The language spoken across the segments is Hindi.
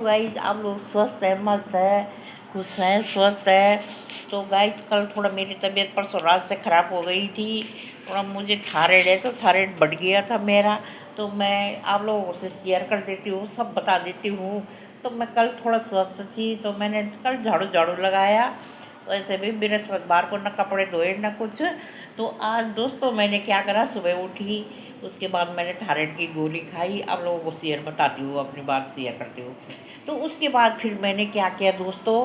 गाइस आप लोग स्वस्थ है, मस्त है, खुश हैं, स्वस्थ है। तो गाइस कल थोड़ा मेरी तबीयत परसों रात से ख़राब हो गई थी। थोड़ा मुझे थायराइड है तो थायराइड बढ़ गया था मेरा। तो मैं आप लोगों से शेयर कर देती हूँ, सब बता देती हूँ। तो मैं कल थोड़ा स्वस्थ थी तो मैंने कल झाड़ू झाड़ू लगाया। वैसे भी बृहस्पतिवार को ना कपड़े धोए ना कुछ। तो आज दोस्तों मैंने क्या करा, सुबह उठी, उसके बाद मैंने थायराइड की गोली खाई। आप लोगों को शेयर बताती हूँ, अपनी बात शेयर करती हूँ। तो उसके बाद फिर मैंने क्या किया दोस्तों,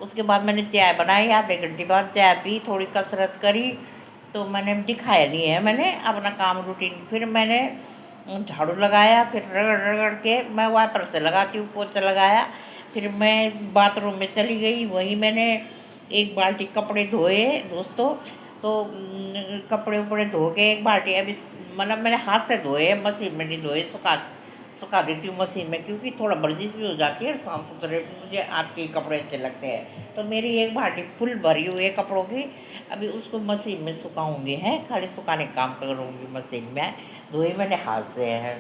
उसके बाद मैंने चाय बनाई, आधे घंटे बाद चाय पी, थोड़ी कसरत करी। तो मैंने दिखाया नहीं है, मैंने अपना काम रूटीन, फिर मैंने झाड़ू लगाया, फिर रगड़ रगड़ के मैं वाइपर से लगाती हूँ, पोछा लगाया। फिर मैं बाथरूम में चली गई, वहीं मैंने एक बाल्टी कपड़े धोए दोस्तों। तो कपड़े उपड़े धो के एक बाल्टी, अभी मतलब मैंने हाथ से धोए, मशीन में नहीं धोए, सुखा देती हूँ मशीन में, क्योंकि थोड़ा वर्जिश भी हो जाती है, साफ सुथरे मुझे आपके कपड़े अच्छे लगते हैं। तो मेरी एक बाल्टी फुल भरी हुई है कपड़ों की, अभी उसको मशीन में सुखाऊंगी, हैं खाली सुखाने का काम करूँगी मशीन में। धोई मैंने हाथ से है।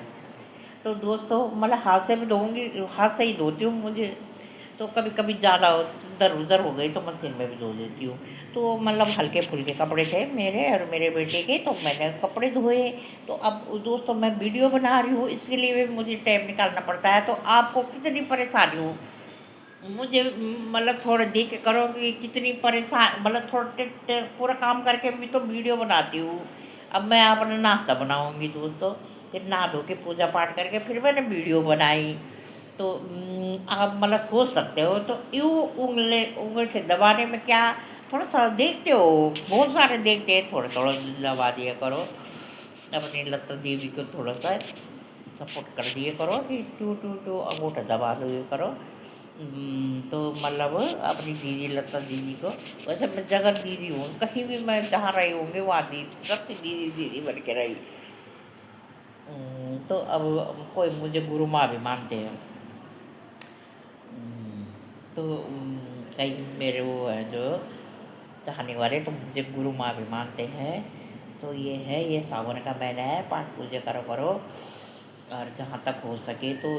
तो दोस्तों मतलब हाथ से भी धोऊंगी, हाथ से ही धोती हूँ मुझे। तो कभी कभी ज़्यादा इधर उधर हो गई तो मशीन में भी धो देती हूँ। तो मतलब हल्के फुल्के कपड़े थे मेरे और मेरे बेटे के, तो मैंने कपड़े धोए। तो अब दोस्तों मैं वीडियो बना रही हूँ, इसके लिए भी मुझे टाइम निकालना पड़ता है। तो आपको कितनी परेशानी हो, मुझे मतलब थोड़ा देख के करो कि कितनी परेशान, मतलब थोड़ा पूरा काम करके भी तो वीडियो बनाती हूँ। अब मैं अपना नाश्ता बनाऊँगी दोस्तों, फिर नहा धो के पूजा पाठ करके फिर मैंने वीडियो बनाई। तो आप मतलब सोच सकते हो, तो यूँ उंगली दबाने में क्या, थोड़ा सा देखते हो, बहुत सारे देखते हैं, थोड़ा थोड़ा दबा दिया करो। अपनी लता देवी को थोड़ा सा सपोर्ट कर दिए करो कि टू टू टू अंगूठा दबा दिए करो। तो मतलब अपनी दीदी लता दीदी को, वैसे मैं जगत दीदी हूँ, कहीं भी मैं जहाँ रही होंगी वहाँ दीदी, सबकी दीदी दीदी बन के रही। तो अब कोई मुझे गुरु माँ भी मानते हैं। हम्म, तो कई मेरे वो हैं जो चाहने वाले, तो मुझे गुरु माँ भी मानते हैं। तो ये है, ये सावन का महीना है, पाठ पूजा करो करो। और जहाँ तक हो सके तो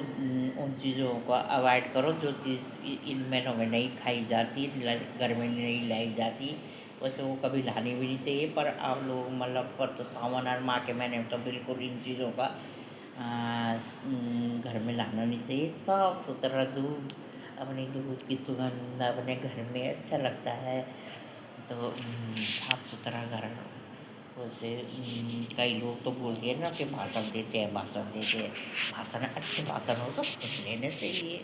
उन चीज़ों को अवॉइड करो जो चीज़ इन महीनों में नहीं खाई जाती, घर में नहीं लाई जाती, वैसे वो कभी लानी भी नहीं चाहिए। पर आप लोग मतलब पर तो सावन और माँ के महीने में तो बिल्कुल इन चीज़ों का घर में लाना नहीं चाहिए। साफ सुथरा दूध, अपनी दूध की सुगंध अपने घर में अच्छा लगता है। तो साफ सुथरा घर, वैसे कई लोग तो बोलते हैं ना कि भाषण देते हैं, भाषण देते हैं। भाषण अच्छे भाषण हो तो सुन लेने चाहिए,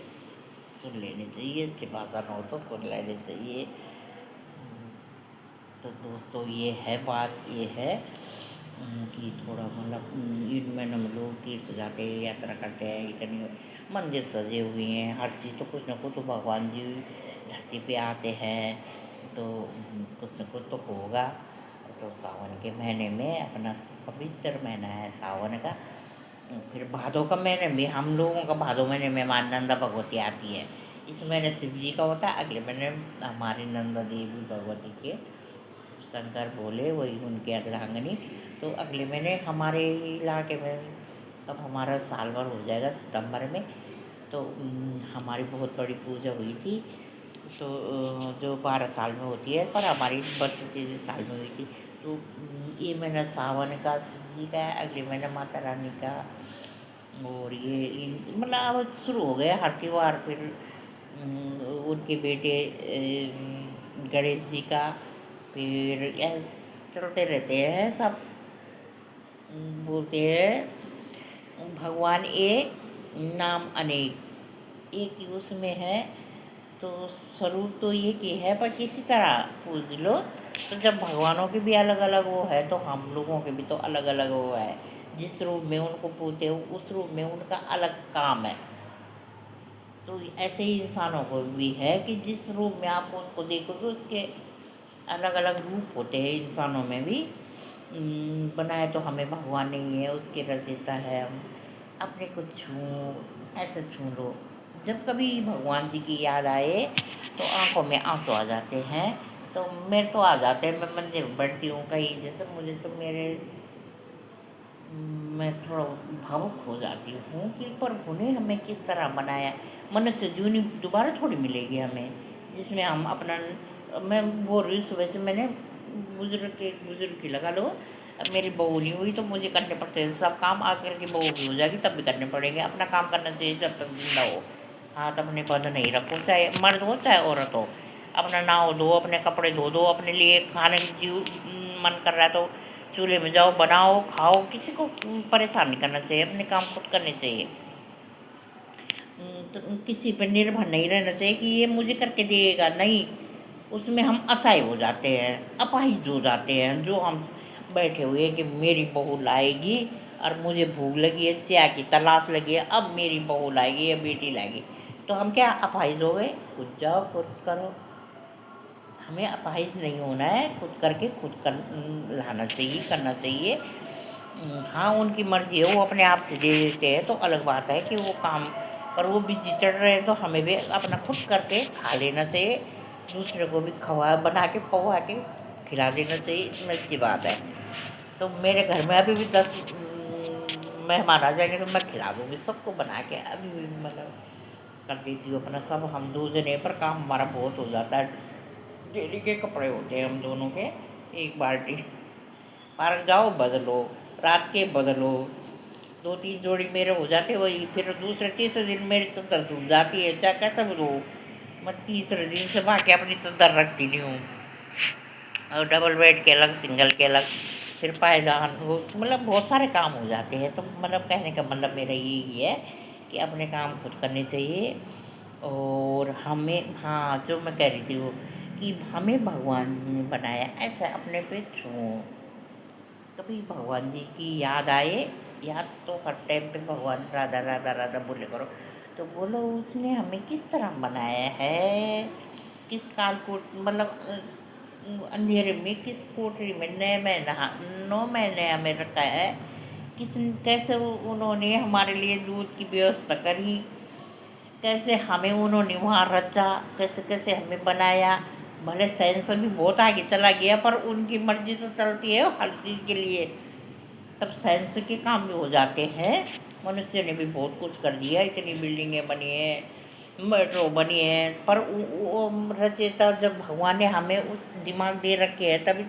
सुन लेने चाहिए, अच्छे भाषण हो तो सुन लेने चाहिए। तो दोस्तों ये है बात, ये है कि थोड़ा मतलब इन महीनों में लोग तीर्थ जाते हैं, यात्रा करते हैं, इतनी मंदिर सजे हुए हैं, हर चीज़ तो कुछ ना कुछ तो भगवान जी धरती पे आते हैं। तो कुछ न कुछ तो होगा। तो सावन के महीने में अपना पवित्र महीना है सावन का। फिर भादों का महीने में हम लोगों का, भादों महीने में हमारी नंदा भगवती आती है। इस महीने शिव जी का होता है, अगले महीने हमारी नंदा देवी भगवती के, शिव शंकर बोले वही उनके अर्धांगिनी। तो अगले महीने हमारे इलाके में, अब हमारा साल भर हो जाएगा सितंबर में। तो हमारी बहुत बड़ी पूजा हुई थी। तो जो 12 साल में होती है, पर हमारी 32-33 साल में हुई थी। तो ये महीना सावन का शिव जी का है, अगले महीने माता रानी का। और ये मतलब अब शुरू हो गया हर त्योहार। फिर उनके बेटे गणेश जी का, फिर यह चलते रहते हैं सब। बोलते हैं भगवान एक, नाम अनेक, एक ही उसमें है। तो स्वरूप तो एक ही है, पर किसी तरह पूज लो। तो जब भगवानों के भी अलग अलग वो है, तो हम लोगों के भी तो अलग अलग वो है। जिस रूप में उनको पूजते हो उस रूप में उनका अलग काम है। तो ऐसे ही इंसानों को भी है कि जिस रूप में आप उसको देखोगे उसके अलग अलग रूप होते हैं इंसानों में भी। बनाए तो हमें भगवान नहीं है, उसके रचयिता है हम। अपने को छू, ऐसे छू लो। जब कभी भगवान जी की याद आए तो आंखों में आंसू आ जाते हैं। तो मेरे तो आ जाते हैं, मैं मंदिर में बैठती हूँ कहीं, जैसे मुझे तो मेरे मैं थोड़ा भावुक हो जाती हूँ कि प्रभु ने हमें किस तरह बनाया। मनुष्य जूनी दोबारा थोड़ी मिलेगी हमें, जिसमें हम अपना। मैं बोल रही हूँ सुबह से, मैंने बुजुर्ग की लगा लो। अब मेरी बहू नहीं हुई तो मुझे करने पड़ते हैं सब काम। आजकल की बहू भी हो जाएगी तब भी करने पड़ेंगे। अपना काम करना चाहिए जब तक जिंदा हो। हाथ अपने बंद नहीं रखो, चाहे मर्द हो चाहे औरत हो। अपना नहाओ धो, अपने कपड़े धो दो, अपने लिए खाने की मन कर रहा है तो चूल्हे में जाओ, बनाओ, खाओ। किसी को परेशान नहीं करना चाहिए, अपने काम खुद करने चाहिए। तो किसी पर निर्भर नहीं रहना चाहिए कि ये मुझे करके देगा, नहीं। उसमें हम असहाय हो जाते हैं, अपाहिज हो जाते हैं। जो हम बैठे हुए कि मेरी बहू लाएगी और मुझे भूख लगी है, चाय की तलाश लगी है, अब मेरी बहू लाएगी या बेटी लाएगी, तो हम क्या अपाहिज हो गए? खुद जाओ खुद करो। हमें अपाहिज नहीं होना है, खुद करके खुद कर लाना चाहिए, करना चाहिए। हाँ, उनकी मर्ज़ी है, वो अपने आप से दे देते हैं तो अलग बात है कि वो काम पर वो बिजी चढ़ रहे हैं, तो हमें भी अपना खुद करके खा लेना चाहिए। दूसरे को भी खवा बना के पवा के खिला देना चाहिए, इसमें अच्छी बात है। तो मेरे घर में अभी भी 10 मेहमान आ जाएंगे तो मैं खिला दूँगी सबको बना के। अभी भी मतलब कर देती हूँ अपना सब। हम 2 जने पर काम हमारा बहुत हो जाता है। डेली के कपड़े होते हैं हम दोनों के, एक बाल्टी। पार्क जाओ बदलो, रात के बदलो। 2-3 जोड़ी मेरे हो जाते वही, फिर दूसरे तीसरे दिन मेरी चद्दर धुल जाती है, चाहे कैसे भी धो। मैं तीसरे दिन से भाग के अपनी चद्दर रखती नहीं हूँ। और डबल बेड के अलग, सिंगल के अलग, फिर पायदान वो मतलब बहुत सारे काम हो जाते हैं। तो मतलब कहने का मतलब मेरा यही है कि अपने काम खुद करने चाहिए। और हमें, हाँ, जो मैं कह रही थी वो, कि हमें भगवान ने बनाया ऐसा अपने पे छोड़ो। कभी भगवान जी की याद आए, याद तो हर टाइम पे भगवान राधा राधा राधा बोले करो। तो बोलो उसने हमें किस तरह बनाया है, किस काल को मतलब अंधेरे में किस कोठरी में 9 महीने हमें रखा है। कैसे उन्होंने हमारे लिए दूध की व्यवस्था करी, कैसे हमें उन्होंने वहाँ रचा, कैसे कैसे हमें बनाया। भले साइंस अभी बहुत आगे चला गया पर उनकी मर्जी तो चलती है हर चीज़ के लिए। तब साइंस के काम भी हो जाते हैं। मनुष्य ने भी बहुत कुछ कर दिया, इतनी बिल्डिंगें बनी हैं, मेट्रो बनी है, पर वो रचेता जब भगवान ने हमें उस दिमाग दे रखे हैं तभी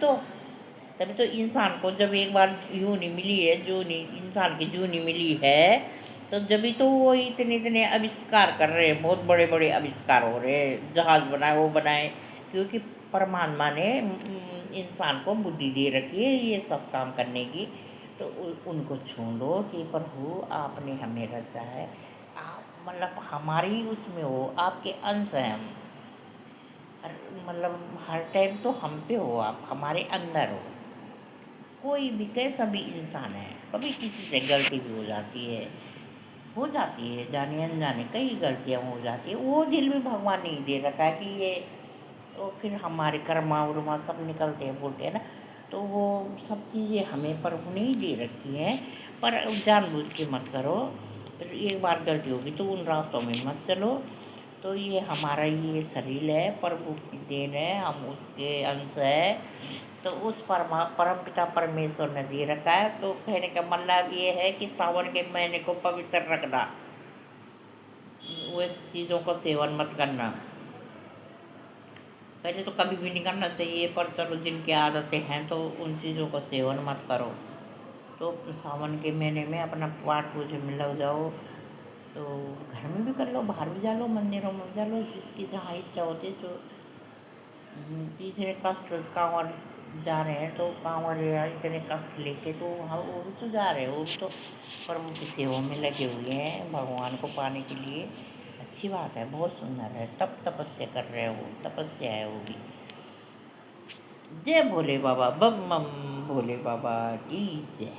तो इंसान को जब एक बार यूनी मिली है, जूनी इंसान की जूनी मिली है, तो जभी तो वो इतने इतने आविष्कार कर रहे हैं, बहुत बड़े बड़े आविष्कार हो रहे हैं, जहाज बनाए वो बनाए। क्योंकि परमात्मा ने इंसान को बुद्धि दे रखी है ये सब काम करने की। तो उनको ढूंढो कि प्रभु आपने हमें रचा है, आप मतलब हमारी उसमें हो, आपके अंश हैं हम। मतलब हर टाइम तो हम पे हो, आप हमारे अंदर हो। कोई भी कैसा भी इंसान है, कभी किसी से गलती भी हो जाती है जाने अनजाने कई गलतियाँ हो जाती है। वो दिल में भगवान नहीं दे रखा है कि ये, तो फिर हमारे कर्मा उर्मा सब निकलते हैं बोलते हैं ना। तो वो सब चीज़ें हमें प्रभु ने ही दे रखी हैं, पर जानबूझ के मत करो। फिर एक बार गलती होगी तो उन रास्तों में मत चलो। तो ये हमारा ये शरीर है, प्रभु की देन है, हम उसके अंश है। तो उस परम पिता परमेश्वर ने दे रखा है। तो कहने का मतलब ये है कि सावन के महीने को पवित्र रखना, उस चीज़ों को सेवन मत करना। पहले तो कभी भी नहीं करना चाहिए, पर चलो जिनकी आदतें हैं तो उन चीज़ों को सेवन मत करो। तो सावन के महीने में अपना पाठ पूजा में लग जाओ। तो घर में भी कर लो, बाहर भी जा लो, मंदिरों में जा लो, जिसकी जहाँ इच्छा होती है। जो तीसरे कष्ट कांवड़ जा रहे हैं तो कांवड़ या इतने कष्ट लेके तो वहाँ वो भी तो जा रहे हैं, वो भी तो प्रभु की सेवा में लगे हुए हैं भगवान को पाने के लिए। अच्छी बात है, बहुत सुंदर है। तप तपस्या कर रहे हो, तपस्या है वो भी। जय भोले बाबा, बम बम भोले बाबा की जय।